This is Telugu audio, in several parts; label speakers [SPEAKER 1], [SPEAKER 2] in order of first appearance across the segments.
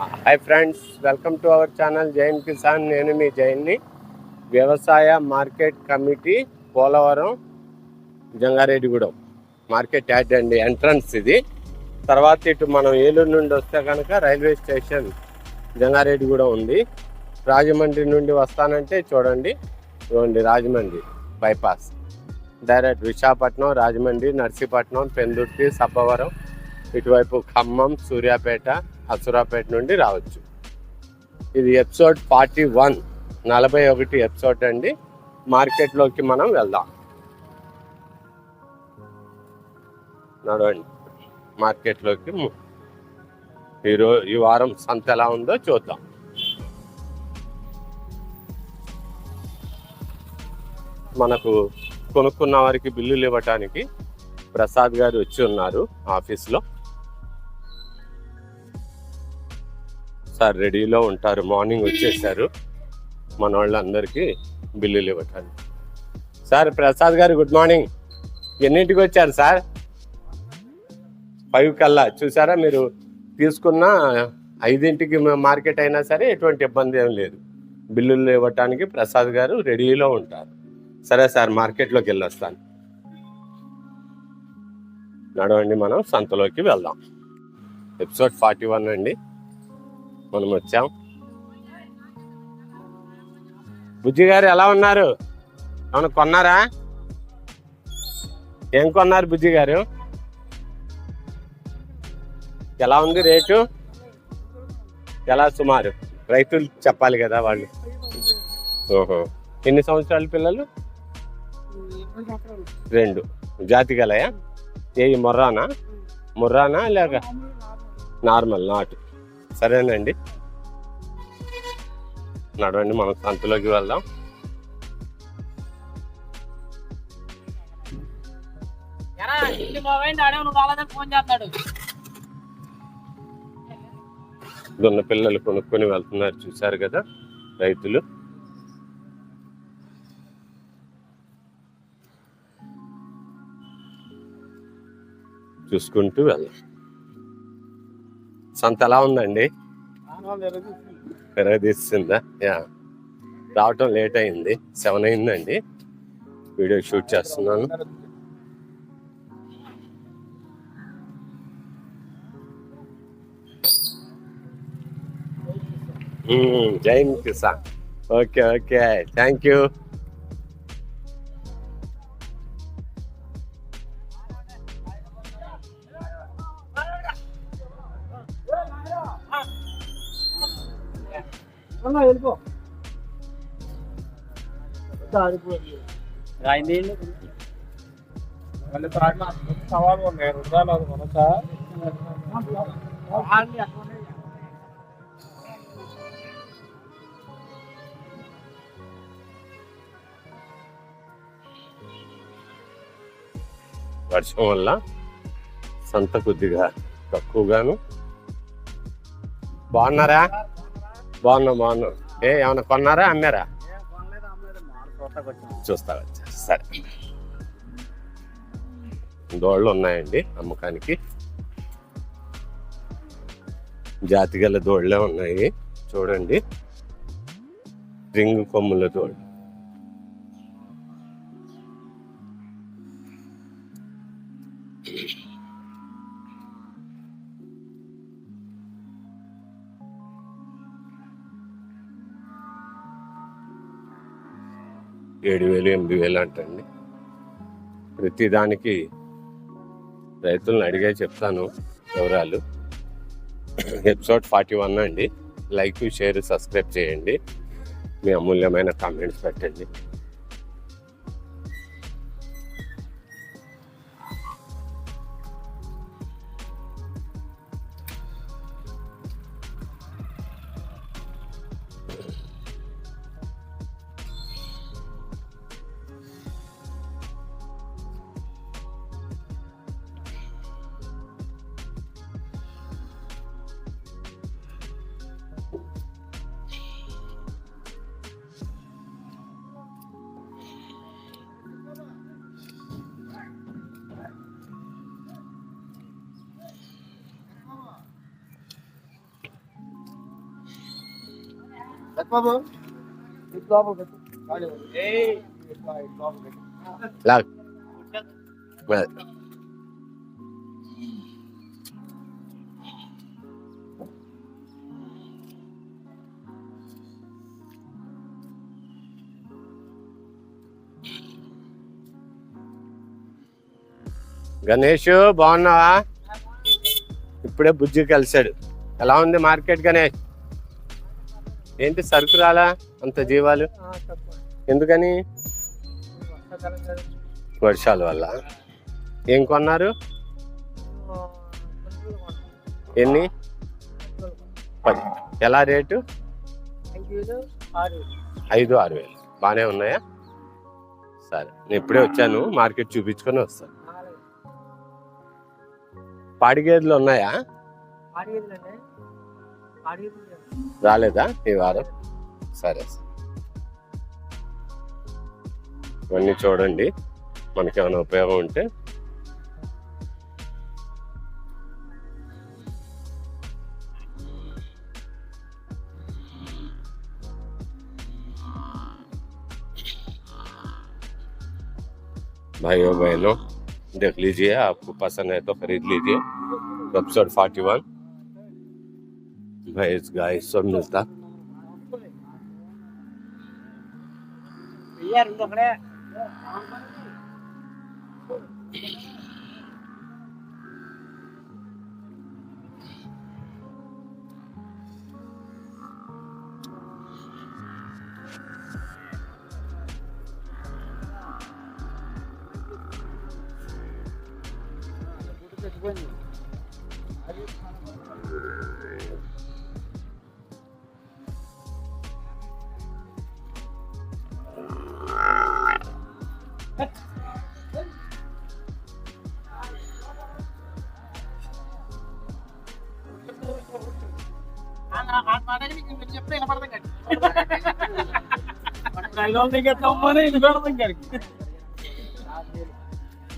[SPEAKER 1] Hi friends, welcome to our channel Jain Kisan. నేను మీ జైన్ని. వ్యవసాయ market committee Polavaram Jangareddygudem market yard అండి, ఎంట్రన్స్ ఇది. తర్వాత ఇటు మనం ఏలూరు నుండి వస్తే కనుక రైల్వే స్టేషన్ జంగారెడ్డిగూడెం ఉంది. రాజమండ్రి నుండి వస్తానంటే చూడండి, ఇవ్వండి రాజమండ్రి బైపాస్ డైరెక్ట్ విశాఖపట్నం, రాజమండ్రి, నర్సీపట్నం, పెందుర్తి, సబ్బవరం, ఇటువైపు ఖమ్మం, సూర్యాపేట, అసురాపేట నుండి రావచ్చు. ఇది ఎపిసోడ్ 41, 41 ఎపిసోడ్ అండి. మార్కెట్లోకి మనం వెళ్దాం. నడవండి మార్కెట్లోకి. ఈ వారం సంత ఎలా ఉందో చూద్దాం. మనకు కొనుక్కున్న వారికి బిల్లులు ఇవ్వటానికి ప్రసాద్ గారు వచ్చి ఉన్నారు ఆఫీస్లో. సార్ రెడీలో ఉంటారు, మార్నింగ్ వచ్చేసారు మన వాళ్ళందరికీ బిల్లులు ఇవ్వటానికి. సార్ ప్రసాద్ గారు గుడ్ మార్నింగ్. ఎన్నింటికి వచ్చారు సార్? 5 కల్లా. చూసారా, మీరు తీసుకున్న 5ంటికి మార్కెట్ అయినా సరే ఎటువంటి ఇబ్బంది ఏం లేదు. బిల్లులు ఇవ్వటానికి ప్రసాద్ గారు రెడీలో ఉంటారు. సరే సార్, మార్కెట్లోకి వెళ్ళొస్తాను. నడవండి మనం సంతలోకి వెళ్దాం. ఎపిసోడ్ 41 అండి మనం వచ్చాం. బుజ్జి గారు ఎలా ఉన్నారు? ఏమన్నా కొన్నారా? ఏం కొన్నారు బుజ్జి గారు? ఎలా ఉంది రేటు? ఎలా సుమారు? రైతులు చెప్పాలి కదా వాళ్ళు. ఓహో, ఎన్ని సంవత్సరాల పిల్లలు? 2. జాతి గలయా? ఏ ముర్రానా లేక నార్మల్ నాటు? సరేనండి, నడవండి మనం సంతలోకి వెళ్దాం. దొన్న పిల్లలు కొనుక్కొని వెళ్తున్నారు, చూశారు కదా రైతులు. చూసుకుంటూ వెళ్దాం. సంత ఎలా ఉందండి? పెరగదీస్తుందా? యా, రావటం లేట్ అయింది, 7 అయిందండి. వీడియో షూట్ చేస్తున్నాను. Jain Kisan. Okay okay, thank you. వర్షం వల్ల సంత కొద్దిగా తక్కువగాను. బాగున్నారా? బాగున్నాం. ఏమన్నా కొన్నారా, అమ్మారా? చూస్తా వచ్చా. సరే, దోళ్ళు ఉన్నాయండి అమ్మకానికి. జాతిగల దోళ్ళే ఉన్నాయి చూడండి, రింగు కొమ్ముల దోళ్ళు. $7,000-8,000 అంటండి. ప్రతిదానికి రైతులను అడిగే చెప్తాను వివరాలు. ఎపిసోడ్ 41 అండి. లైక్, షేర్, సబ్స్క్రైబ్ చేయండి. మీ అమూల్యమైన కామెంట్స్ పెట్టండి. లాగ్ గణేష్ బాగున్నావా? ఇప్పుడే బుజ్జి కలిసాడు. ఎలా ఉంది మార్కెట్ గణేష్? ఏంటి సరుకు రాలా? అంత జీవాలు ఎందుకని? వర్షాల వల్ల. ఏం కొన్నారు? ఎన్ని? 10. ఎలా రేటు? 5-6 వేలు. బాగానే ఉన్నాయా? సరే, నేను ఇప్పుడే వచ్చాను, మార్కెట్ చూపించుకొని వస్తాను. పాడి గేదెలు ఉన్నాయా? రాలేదా ఈ వారం? సరే, ఇవన్నీ చూడండి, మనకేమైనా ఉపయోగం ఉంటే. भाइयों बहनों देख लीजिए, आपको पसंद है तो खरीद लीजिए। एपिसोड 41 भैंस गाय सब मिलता।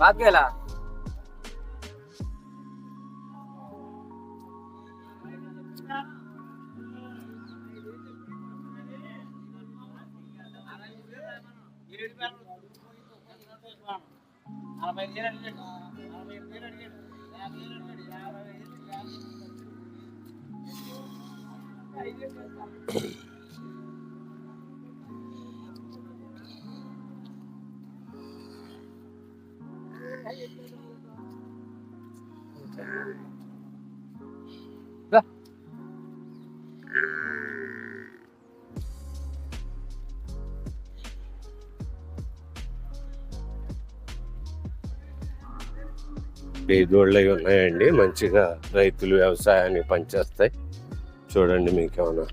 [SPEAKER 2] बात केला
[SPEAKER 1] పేదోళ్ళవి ఉన్నాయండి, మంచిగా రైతులు వ్యవసాయాన్ని పనిచేస్తాయి. చూడండి మీకేమన్నా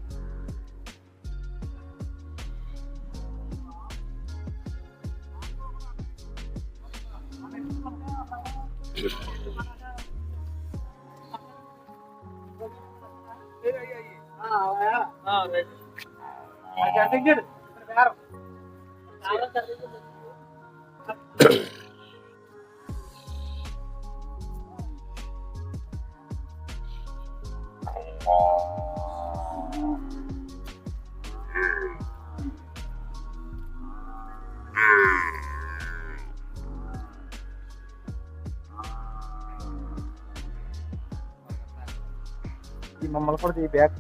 [SPEAKER 2] మమ్మల్ని కూడా ఈ బ్యాగ్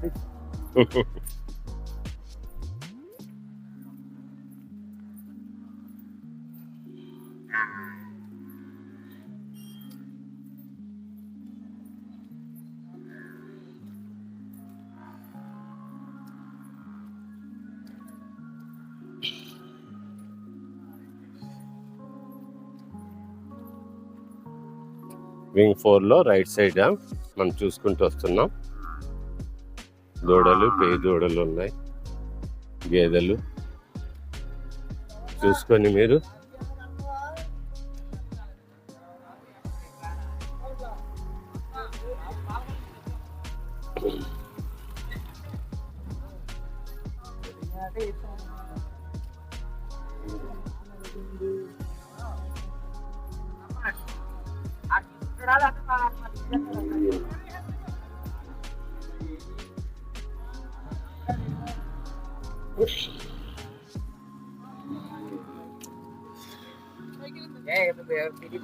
[SPEAKER 1] వింగ్ 4లో రైట్ సైడ్ మనం చూసుకుంటూ వస్తున్నాం. దూడలు, పేయి దూడలు ఉన్నాయి, గేదెలు చూసుకొని మీరు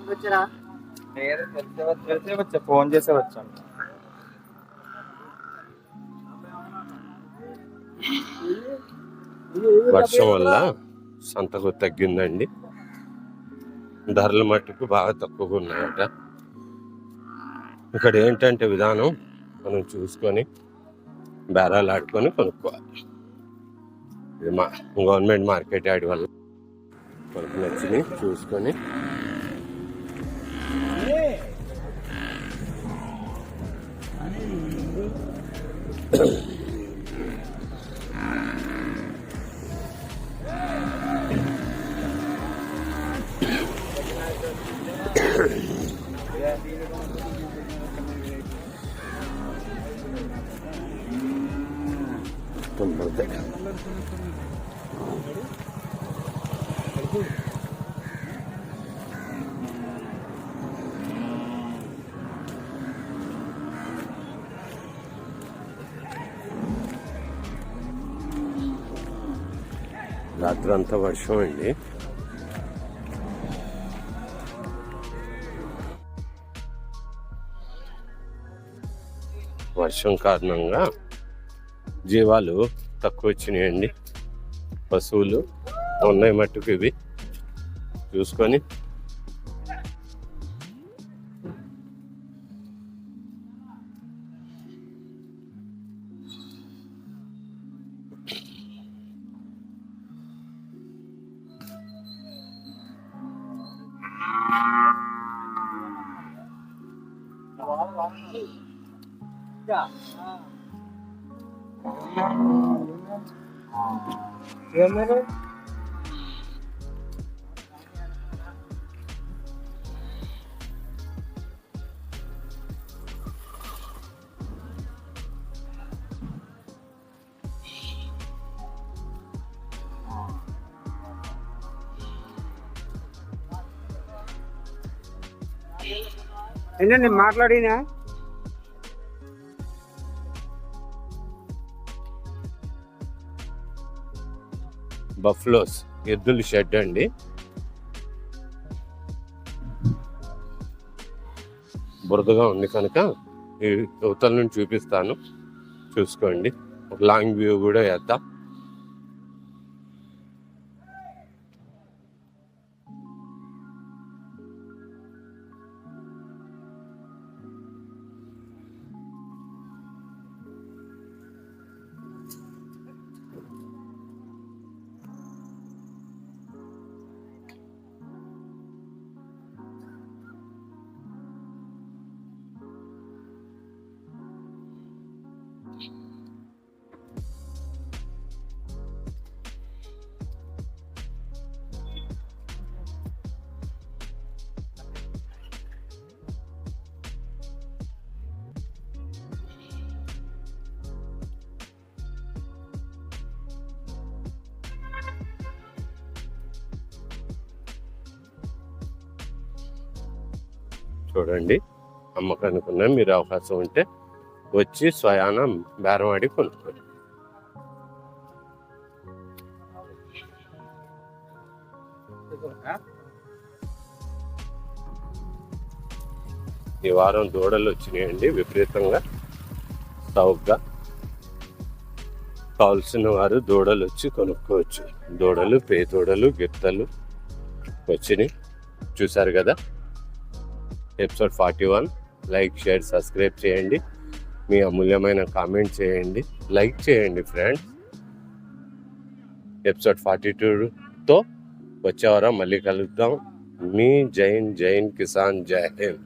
[SPEAKER 2] వచ్చారా తెలిసే వచ్చా, ఫోన్ చేసే వచ్చాను.
[SPEAKER 1] వర్షం వల్ల సంతకు తగ్గిందండి. ధరలు మట్టుకు బాగా తక్కువగా ఉన్నాయట. ఇక్కడ ఏంటంటే విధానం మనం చూసుకొని బేరాలు ఆడుకొని కొనుక్కోవాలి. ఇది మా గవర్నమెంట్ మార్కెట్ యార్డ్ వల్ల మనకు నచ్చింది చూసుకొని పడతాయి. రాత్రి అంతా వర్షం అండి. వర్షం కారణంగా జీవాలు తక్కువ వచ్చినాయండి. పశువులు ఉన్నాయి మట్టుకు ఇవి చూసుకొని
[SPEAKER 2] ఏంటండి మాట్లాడినా
[SPEAKER 1] బఫ్లోస్ ఎద్దుల షెడ్ అండి. బురదగా ఉంది కనుక ఈ యువతల నుంచి చూపిస్తాను, చూసుకోండి. ఒక లాంగ్ వ్యూ కూడా వేద్దాం. చూడండి, అమ్మకానికి ఉన్నాయి. మీరు అవకాశం ఉంటే వచ్చి స్వయానం బేరమాడి కొనుక్కోండి. ఈ వారం దూడలు వచ్చినాయండి విపరీతంగా చౌకగా. కావాల్సిన వారు దూడలు వచ్చి కొనుక్కోవచ్చు. దూడలు, పే దూడలు, గిత్తలు వచ్చినాయి. చూసారు కదా ఎపిసోడ్ 41. లైక్, షేర్, సబ్స్క్రైబ్ చేయండి. మీ అమూల్యమైన కామెంట్ చేయండి, లైక్ చేయండి ఫ్రెండ్స్. ఎపిసోడ్ 42తో వచ్చేవారం మళ్ళీ కలుద్దాం. మీ జైన్ కిసాన్, జై హింద్.